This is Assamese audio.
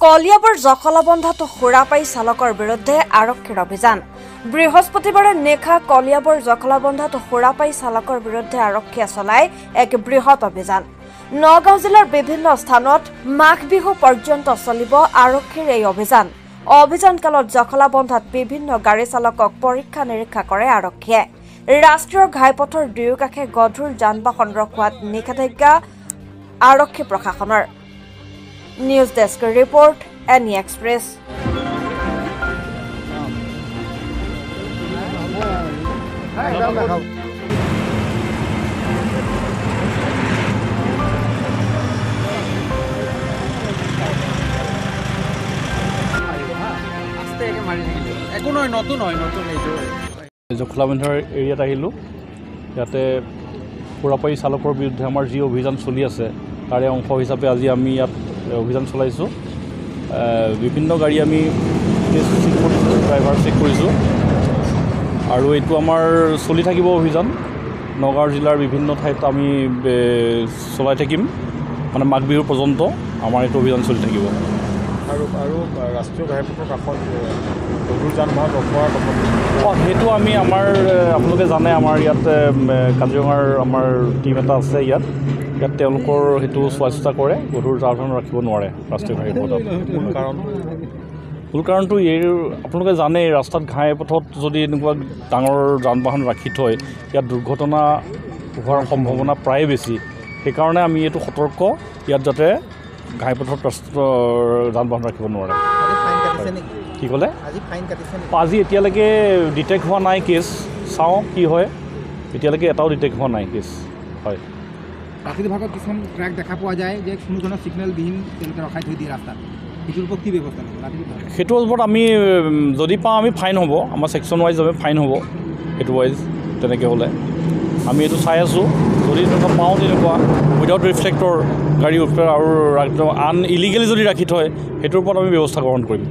কলিয়াবৰ জখলাবন্ধাটো সুৰাপাই চালকৰ বিৰুদ্ধে আৰক্ষীৰ অভিযান। বৃহস্পতিবাৰে নিশা কলিয়াবৰ জখলাবন্ধাটো সুৰাপাই চালকৰ বিৰুদ্ধে আৰক্ষীয়ে চলায় এক বৃহৎ অভিযান। নগাঁও জিলাৰ বিভিন্ন স্থানত মাঘ বিহু পৰ্যন্ত চলিব আৰক্ষীৰ এই অভিযান। অভিযানকালত জখলাবন্ধাত বিভিন্ন গাড়ী চালকক পৰীক্ষা নিৰীক্ষা কৰে আৰক্ষীয়ে। ৰাষ্ট্ৰীয় ঘাইপথৰ দুয়োকাষে গধুৰ যান বাহন ৰখোৱাত নিষেধাজ্ঞা আৰক্ষী প্ৰশাসনৰ। News desk report NE Express. জখলাবন্ধাৰ এৰিয়াত আহিলোঁ। ইয়াতে সুৰাপাই চালকৰ বিৰুদ্ধে আমাৰ যি অভিযান চলি আছে তাৰে অংশ হিচাপে আজি আমি ইয়াত অভিযান চলাইছোঁ। বিভিন্ন গাড়ী আমি চেক কৰিছোঁ, ড্ৰাইভাৰ চেক কৰিছোঁ আৰু এইটো আমাৰ চলি থাকিব অভিযান। নগাঁও জিলাৰ বিভিন্ন ঠাইত আমি চলাই থাকিম, মানে মাঘ বিহুৰ পৰ্যন্ত আমাৰ এইটো অভিযান চলি থাকিব। আৰু ৰাষ্ট্ৰীয় ঘাইপথৰ কাষত গধুৰ যান বাহন ৰখোৱাৰ সেইটো আমি আপোনালোকে জানে আমাৰ ইয়াত কাজিৰঙাৰ আমাৰ টীম এটা আছে ইয়াত তেওঁলোকৰ সেইটো চোৱা চিতা কৰে। গধুৰ যান বাহন ৰাখিব নোৱাৰে ৰাষ্ট্ৰীয় ঘাইপথত। মূল কাৰণটো আপোনালোকে জানে ৰাস্তাত ঘাইপথত যদি এনেকুৱা ডাঙৰ যান বাহন ৰাখি থয় ইয়াত দুৰ্ঘটনা হোৱাৰ সম্ভাৱনা প্ৰায় বেছি। সেইকাৰণে আমি এইটো সতৰ্ক ইয়াত যাতে ঘাইপথত যান বাহন ৰাখিব নোৱাৰে। কি ক'লে? আজি এতিয়ালৈকে ডিটেক্ট হোৱা নাই কেছ, চাওঁ কি হয়। এতিয়ালৈকে এটাও ডিটেক্ট হোৱা নাই কেছ। হয়, ৰাতিৰ ভাগত কিছুমান ট্ৰাক দেখা পোৱা যায় যে কোনো ধৰণৰ ছিগনেলবিহীন তেওঁলোকে ৰখাই থৈ দিয়ে ৰাস্তাত। সেইটোৰ ওপৰত কি ব্যৱস্থা ল'ব? সেইটোৰ ওপৰত আমি যদি পাওঁ আমি ফাইন হ'ব, আমাৰ ছেকশ্যন ৱাইজ আমি ফাইন হ'ব। সেইটো ৱাইজ তেনেকৈ হ'লে আমি এইটো চাই আছোঁ। যদি তেনেকুৱা পাওঁ তেনেকুৱা উইদাউট ৰিফ্লেক্টৰ গাড়ী আৰু ইলিগেলি যদি ৰাখি থয় সেইটোৰ ওপৰত আমি ব্যৱস্থা গ্ৰহণ কৰিম।